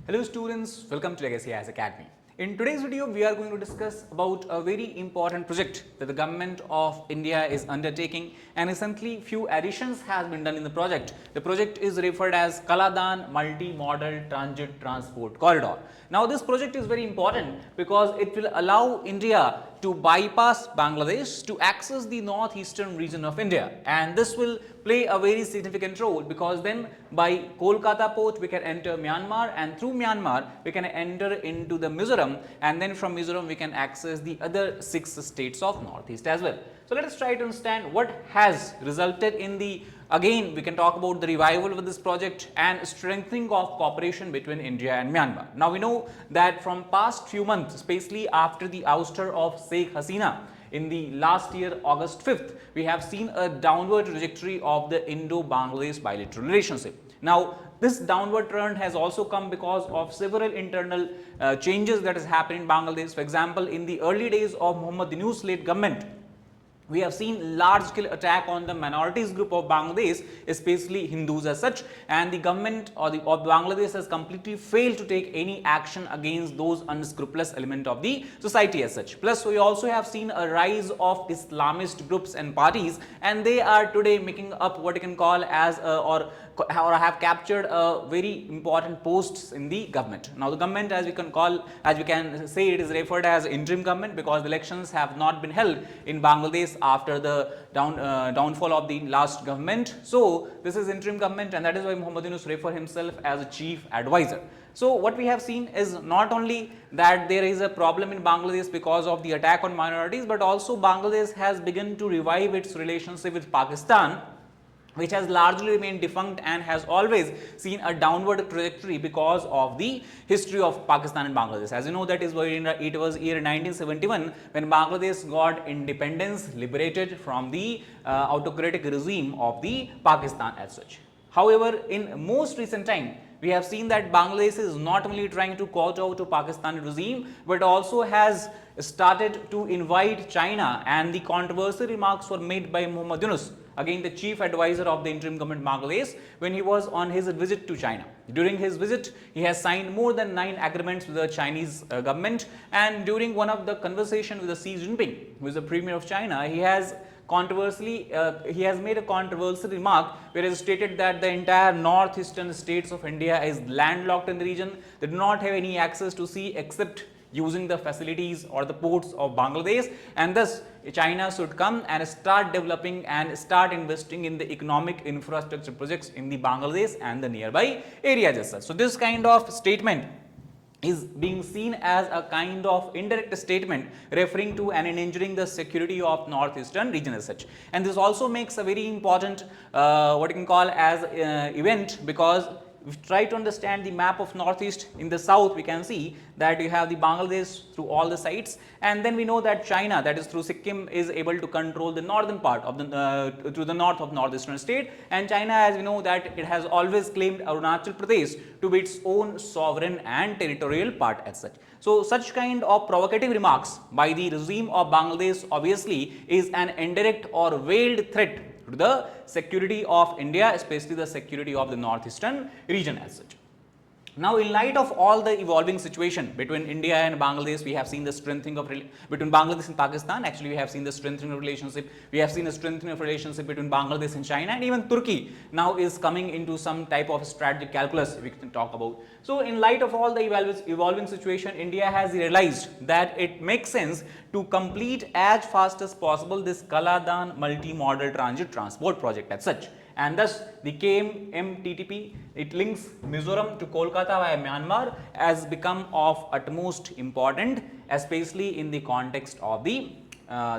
Hello students, welcome to Legacy IAS Academy. In today's video, we are going to discuss about a very important project that the government of India is undertaking, and recently few additions has been done in the project. The project is referred as Kaladan Multi-Modal Transit Transport Corridor. Now this project is very important because it will allow India to bypass Bangladesh to access the northeastern region of India, and this will play a very significant role because then by Kolkata port we can enter Myanmar, and through Myanmar we can enter into the Mizoram, and then from Mizoram we can access the other 6 states of northeast as well. So let us try to understand what has resulted in the, again we can talk about the revival of this project and strengthening of cooperation between India and Myanmar. Now we know that from past few months, especially after the ouster of Sheikh Hasina in the last year August 5th, we have seen a downward trajectory of the Indo-Bangladesh bilateral relationship. Now this downward trend has also come because of several internal changes that has happened in Bangladesh. For example, in the early days of Muhammad Yunus led government, we have seen large scale attack on the minorities group of Bangladesh, especially Hindus as such, and the government of Bangladesh has completely failed to take any action against those unscrupulous element of the society as such. Plus we also have seen a rise of Islamist groups and parties, and they are today making up what you can call as or have captured very important posts in the government. Now the government, as we can say, it is referred as interim government because the elections have not been held in Bangladesh after the downfall of the last government. So this is interim government, and that is why Muhammad Yunus refer himself as a chief advisor. So what we have seen is not only that there is a problem in Bangladesh because of the attack on minorities, but also Bangladesh has begun to revive its relationship with Pakistan, which has largely remained defunct and has always seen a downward trajectory because of the history of Pakistan and Bangladesh. As you know, that is why it was year 1971 when Bangladesh got independence, liberated from the autocratic regime of the Pakistan as such. However, in most recent time, we have seen that Bangladesh is not only trying to kowtow to Pakistani regime, but also has started to invite China, and the controversial remarks were made by Muhammad Yunus, again the chief advisor of the interim government Bangladesh, when he was on his visit to China. During his visit, he has signed more than 9 agreements with the Chinese government, and during one of the conversation with the Xi Jinping, who is the premier of China, he has made a controversial remark where he has stated that the entire northeastern states of India is landlocked in the region. They do not have any access to sea except using the facilities or the ports of Bangladesh, and thus China should come and start developing and start investing in the economic infrastructure projects in the Bangladesh and the nearby areas as such. So this kind of statement is being seen as a kind of indirect statement referring to and endangering the security of northeastern region as such. And this also makes a very important what you can call as event, because if you try to understand the map of northeast, in the south we can see that you have the Bangladesh through all the sites, and then we know that China, that is through Sikkim, is able to control the northern part of the to the north of northeastern state, and China, as we know, that it has always claimed Arunachal Pradesh to be its own sovereign and territorial part as such. So such kind of provocative remarks by the regime of Bangladesh obviously is an indirect or veiled threat to the security of India, especially the security of the northeastern region as such. Now, in light of all the evolving situation between India and Bangladesh, we have seen the strengthening of between Bangladesh and Pakistan. Actually, we have seen the strengthening of relationship. We have seen the strengthening of relationship between Bangladesh and China, and even Turkey now is coming into some type of strategic calculus we can talk about. So, in light of all the evolving situation, India has realized that it makes sense to complete as fast as possible this Kaladan multi-modal transit transport project as such. And thus the KMMTTP, it links Mizoram to Kolkata via Myanmar, has become of utmost important, especially in the context of the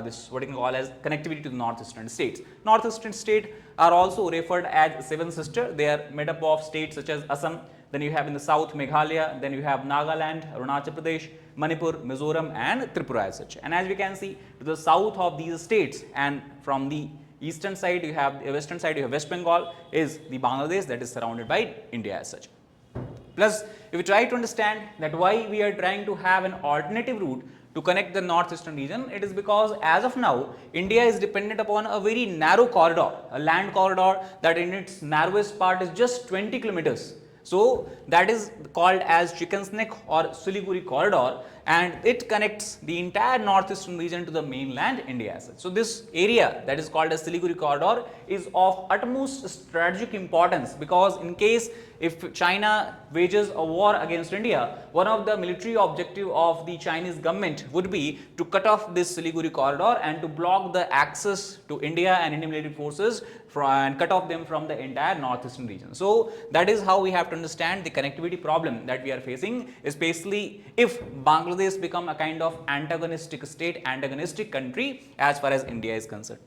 this what you can call as connectivity to the northeastern states. Northeastern states are also referred as 7 sister. They are made up of states such as Assam, then you have in the south Meghalaya, then you have Nagaland, Arunachal Pradesh, Manipur, Mizoram and Tripura as such. And as we can see, to the south of these states and from the eastern side you have western side you have West Bengal is the Bangladesh that is surrounded by India as such. Plus, if we try to understand that why we are trying to have an alternative route to connect the northeastern region, it is because as of now India is dependent upon a very narrow corridor, a land corridor that in its narrowest part is just 20 kilometers. So that is called as Chicken's Neck or Siliguri corridor, and it connects the entire northeastern region to the mainland India as such. So this area that is called as Siliguri corridor is of utmost strategic importance, because in case if China wages a war against India, one of the military objective of the Chinese government would be to cut off this Siliguri corridor and to block the access to India and Indian military forces and cut off them from the entire northeastern region. So that is how we have to understand the connectivity problem that we are facing, especially if Bangladesh become a kind of antagonistic state, antagonistic country as far as India is concerned.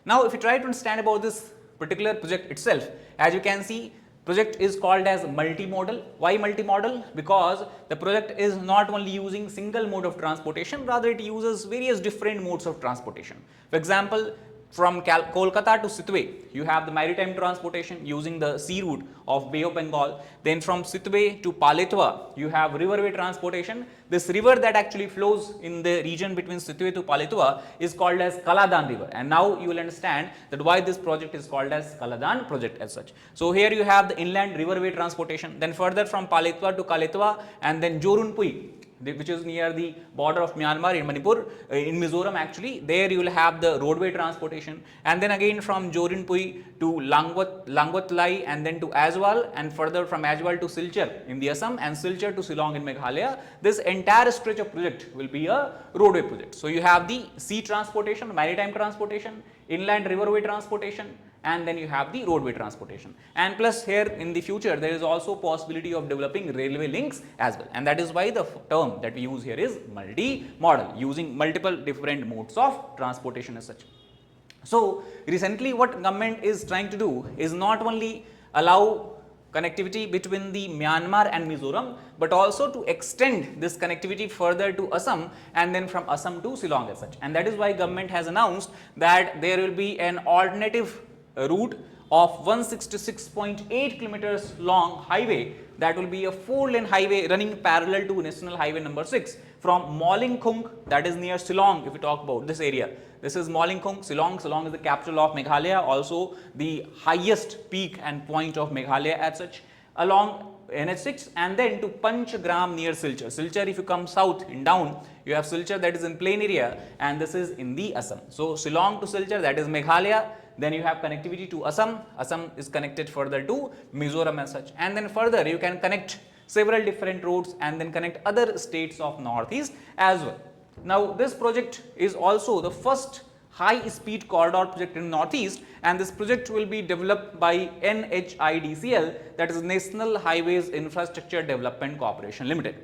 Now if you try to understand about this particular project itself, as you can see, project is called as multimodal. Why multimodal? Because the project is not only using single mode of transportation, rather it uses various different modes of transportation. For example, from Kolkata to Sitwe, you have the maritime transportation using the sea route of Bay of Bengal. Then from Sitwe to Paletwa, you have riverway transportation. This river that actually flows in the region between Sitwe to Paletwa is called as Kaladan river. And now you will understand that why this project is called as Kaladan project as such. So here you have the inland riverway transportation. Then further from Paletwa to Kaletwa, and then Jorunpui, which is near the border of Myanmar in Manipur, in Mizoram actually, there you will have the roadway transportation, and then again from Jorinpui to Langwatlai, and then to Aswal, and further from Aswal to Silchar in the Assam, and Silchar to Shillong in Meghalaya. This entire stretch of project will be a roadway project. So you have the sea transportation, maritime transportation, inland riverway transportation, and then you have the roadway transportation. And plus here in the future there is also possibility of developing railway links as well, and that is why the term that we use here is multi-modal, using multiple different modes of transportation as such. So recently what government is trying to do is not only allow connectivity between the Myanmar and Mizoram, but also to extend this connectivity further to Assam, and then from Assam to Shillong as such. And that is why government has announced that there will be an alternative route of 166.8 kilometers long highway, that will be a 4-lane highway running parallel to national highway number 6 from Molingkhung, that is near Shillong. If we talk about this area, this is Molingkhung, Shillong. Shillong is the capital of Meghalaya, also the highest peak and point of Meghalaya as such, along NH6, and then to Panchgram near Silchar. Silchar, if you come south in down, you have Silchar, that is in plain area, and this is in the Assam. So Shillong to Silchar, that is Meghalaya. Then you have connectivity to Assam. Assam is connected further to Mizoram as such, and then further you can connect several different roads and then connect other states of northeast as well. Now this project is also the first high speed corridor project in northeast, and this project will be developed by NHIDCL, that is National Highways Infrastructure Development Corporation Limited.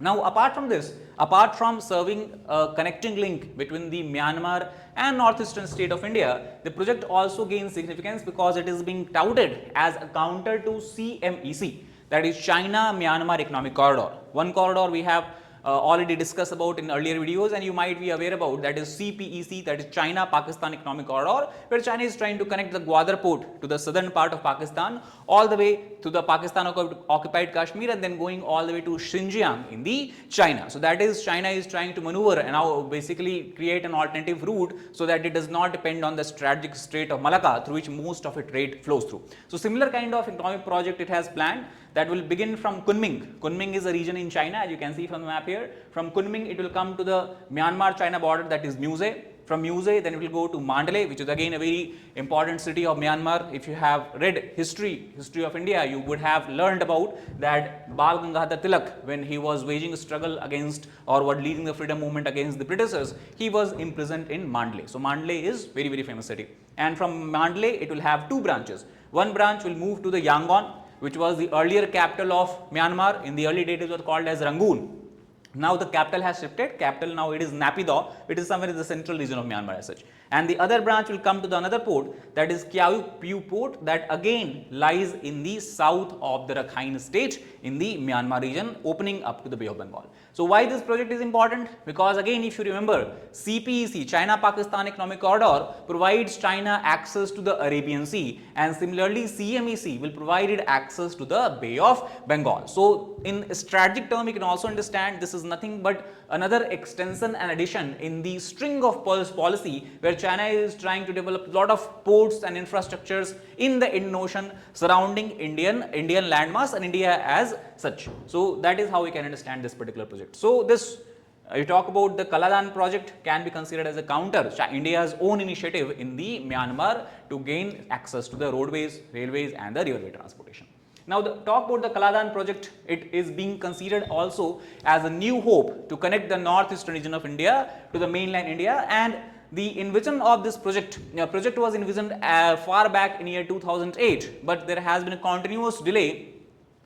Now apart from this, apart from serving a connecting link between the Myanmar and northeastern state of India, the project also gains significance because it is being touted as a counter to CMEC, that is China-Myanmar Economic Corridor. One corridor we have already discussed about in earlier videos, and you might be aware about, that is CPEC, that is China-Pakistan Economic Corridor, where China is trying to connect the Gwadar port to the southern part of Pakistan all the way to the Pakistan occupied Kashmir, and then going all the way to Xinjiang in the China. So that is China is trying to maneuver and now basically create an alternative route so that it does not depend on the strategic Strait of Malacca through which most of its trade flows through. So similar kind of economic project it has planned, that will begin from Kunming. Kunming is a region in China, as you can see from the map here. From Kunming it will come to the Myanmar-China border, that is Muse. From Muse then it will go to Mandalay, which is again a very important city of Myanmar. If you have read history of India, you would have learned about that Bal Gangadhar Tilak, when he was waging a struggle against or was leading the freedom movement against the Britishers, he was imprisoned in Mandalay. So Mandalay is very, very famous city. And from Mandalay it will have two branches. One branch will move to the Yangon, which was the earlier capital of Myanmar. In the early days it was called as Rangoon. Now the capital has shifted, capital now it is Naypyidaw, it is somewhere in the central region of Myanmar as such. And the other branch will come to the another port, that is Kiau Piu port, that again lies in the south of the Rakhine state in the Myanmar region, opening up to the Bay of Bengal. So why this project is important? Because again, if you remember, CPEC, China-Pakistan Economic Corridor, provides China access to the Arabian Sea, and similarly CMEC will provide it access to the Bay of Bengal. So in strategic term, you can also understand this is nothing but another extension and addition in the string of policy where China is trying to develop a lot of ports and infrastructures in the Indian Ocean surrounding Indian landmass and India as such. So that is how we can understand this particular project. So this you talk about the Kaladan project can be considered as a counter India's own initiative in the Myanmar to gain access to the roadways, railways and the riverway transportation. Now, talk about the Kaladan project, it is being considered also as a new hope to connect the northeastern region of India to the mainland India, and the envision of this project, project was envisioned far back in year 2008, but there has been a continuous delay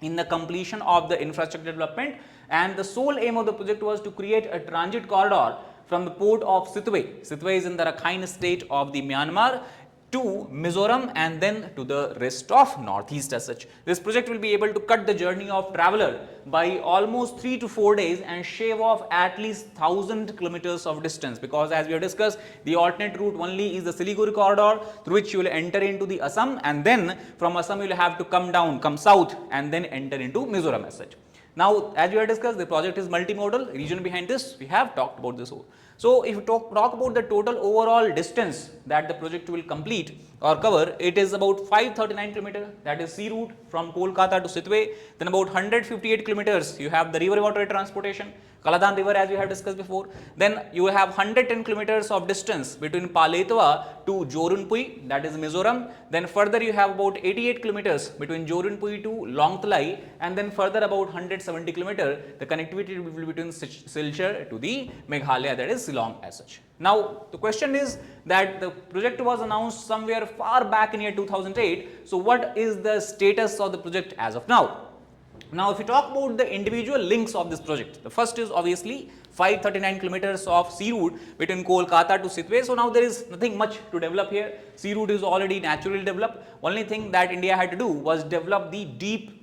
in the completion of the infrastructure development, and the sole aim of the project was to create a transit corridor from the port of Sitwe. Sitwe is in the Rakhine state of the Myanmar to Mizoram and then to the rest of northeast as such. This project will be able to cut the journey of traveler by almost 3 to 4 days and shave off at least 1000 kilometers of distance, because as we have discussed, the alternate route only is the Siliguri corridor through which you will enter into the Assam, and then from Assam you will have to come south and then enter into Mizoram as such. Now, as we have discussed, the project is multimodal. Reason behind this, we have talked about this. So, if you talk about the total overall distance that the project will complete or cover, it is about 539 km, that is sea route from Kolkata to Sitwe. Then about 158 kilometers you have the river waterway transportation, Kaladan river as we have discussed before. Then you have 110 kilometers of distance between Paletwa to Jorunpui, that is Mizoram. Then further you have about 88 kilometers between Jorunpui to Longthlai, and then further about 170 kilometers the connectivity will be between Silchar to the Meghalaya, that is Shillong as such. Now, the question is that the project was announced somewhere far back in year 2008. So, what is the status of the project as of now? Now, if you talk about the individual links of this project, the first is obviously 539 kilometers of sea route between Kolkata to Sitwe. So, now there is nothing much to develop here. Sea route is already naturally developed. Only thing that India had to do was develop the deep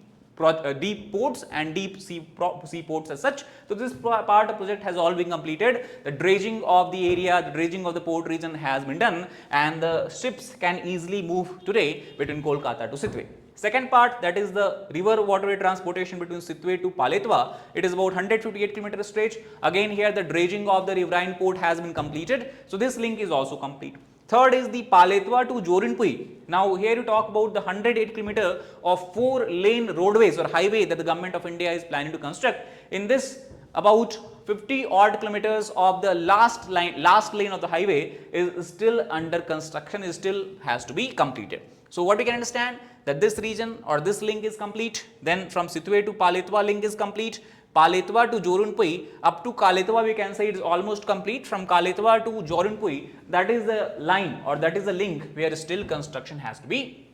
ports and deep sea ports as such. So, this part of project has all been completed. The dredging of the area, the dredging of the port region has been done, and the ships can easily move today between Kolkata to Sitwe. Second part, that is the river waterway transportation between Sitwe to Paletwa. It is about 158 km stretch. Again, here the dredging of the riverine port has been completed. So, this link is also complete. Third is the Paletwa to Jorunpui. Now, here you talk about the 108 km of 4-lane roadways or highway that the government of India is planning to construct. In this, about 50 odd kilometers of the last lane of the highway is still under construction, is still has to be completed. So, what we can understand that this region or this link is complete, then from Sitwe to Paletwa link is complete, Paletwa to Jorunpui, up to Kaletwa we can say it is almost complete. From Kaletwa to Jorunpui, that is the line or that is the link where still construction has to be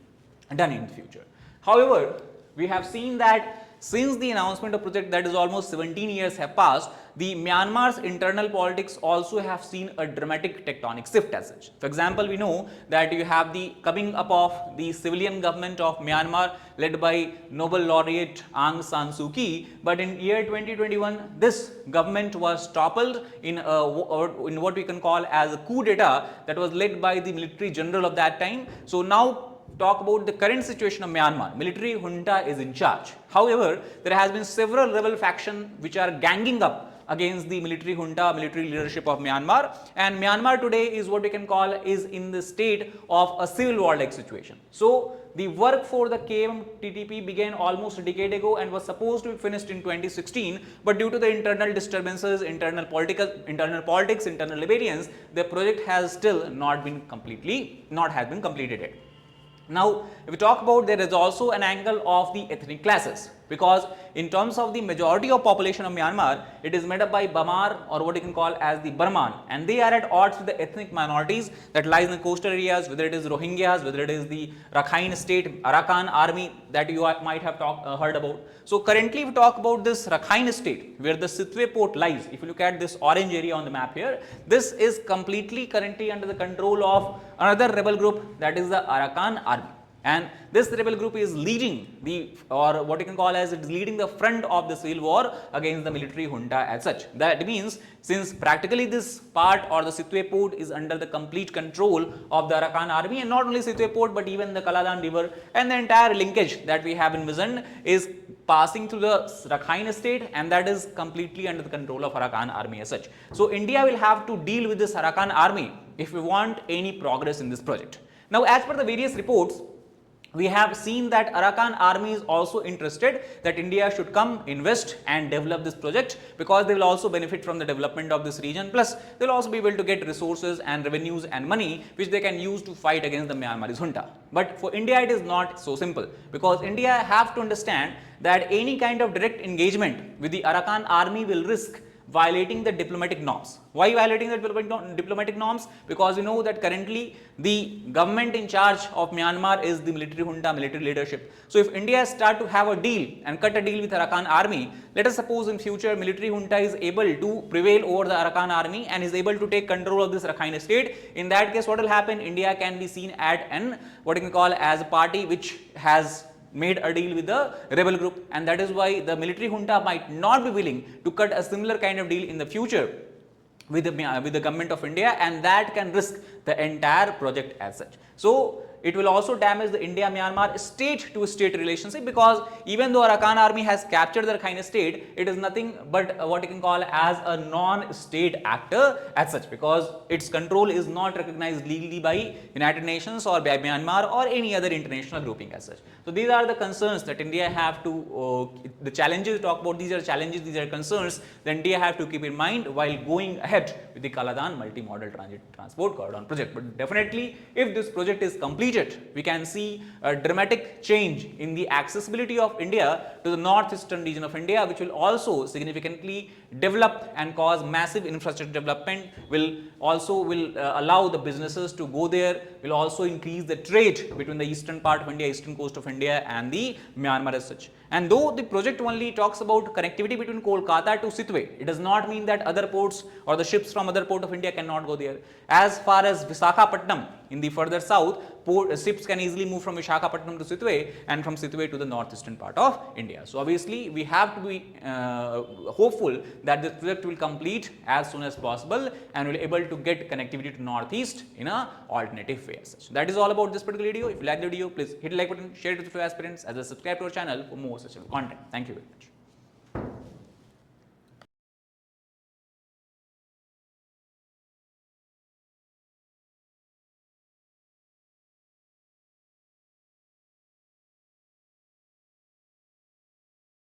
done in the future. However, we have seen that since the announcement of project, that is almost 17 years have passed, the Myanmar's internal politics also have seen a dramatic tectonic shift as such. For example, we know that you have the coming up of the civilian government of Myanmar led by Nobel laureate Aung San Suu Kyi, but in year 2021 this government was toppled in what we can call as a coup d'etat that was led by the military general of that time. So, now talk about the current situation of Myanmar, military junta is in charge. However, there has been several rebel factions which are ganging up against the military junta, military leadership of Myanmar, and Myanmar today is what we can call is in the state of a civil war like situation. So, the work for the KMMTTP began almost a decade ago and was supposed to be finished in 2016, but due to the internal disturbances, internal politics, internal rebellions, the project has still not been completed yet. Now, if we talk about, there is also an angle of the ethnic classes, because in terms of the majority of population of Myanmar, it is made up by Bamar or what you can call as the Burman, and they are at odds with the ethnic minorities that lies in the coastal areas, whether it is Rohingyas, whether it is the Rakhine state, Arakan army that you might have heard about. So, currently we talk about this Rakhine state where the Sitwe port lies. If you look at this orange area on the map here, this is completely currently under the control of another rebel group, that is the Arakan army. And this rebel group is leading the, or what you can call as it is leading the front of the civil war against the military junta as such. That means, since practically this part or the Sitwe port is under the complete control of the Arakan army, and not only Sitwe port but even the Kaladan river and the entire linkage that we have envisioned is passing through the Rakhine state, and that is completely under the control of Arakan army as such. So, India will have to deal with this Arakan army if we want any progress in this project. Now, as per the various reports, we have seen that Arakan army is also interested that India should come invest and develop this project, because they will also benefit from the development of this region, plus they will also be able to get resources and revenues and money which they can use to fight against the Myanmarese junta. But for India it is not so simple, because India have to understand that any kind of direct engagement with the Arakan army will risk violating the diplomatic norms. Why violating the diplomatic norms? Because you know that currently the government in charge of Myanmar is the military junta, military leadership. So if India start to have a deal and cut a deal with Arakan army, let us suppose in future military junta is able to prevail over the Arakan army and is able to take control of this Rakhine state. In that case, what will happen? India can be seen at an what you can call as a party which has made a deal with the rebel group, and that is why the military junta might not be willing to cut a similar kind of deal in the future with the government of India, and that can risk the entire project as such. So it will also damage the India-Myanmar state-to-state relationship, because even though Arakan army has captured the Rakhine state, it is nothing but what you can call as a non-state actor as such, because its control is not recognized legally by United Nations or by Myanmar or any other international grouping as such. So these are the concerns that India have to, the challenges talk about, these are challenges, these are concerns that India have to keep in mind while going ahead with the Kaladan multi-modal transport corridor project. But definitely, if this project is completed, we can see a dramatic change in the accessibility of India to the northeastern region of India, which will also significantly develop and cause massive infrastructure development, will allow the businesses to go there, will also increase the trade between the eastern part of India, eastern coast of India and the Myanmar as such. And though the project only talks about connectivity between Kolkata to Sitwe, it does not mean that other ports or the ships from other port of India cannot go there. As far as Visakhapatnam in the further south, ships can easily move from Visakhapatnam to Sitwe and from Sitwe to the northeastern part of India. So obviously, we have to be hopeful that this project will complete as soon as possible and will be able to get connectivity to northeast in an alternative way as such. That is all about this particular video. If you like the video, please hit the like button, share it with your aspirants, as well as subscribe to our channel for more such content. Thank you very much.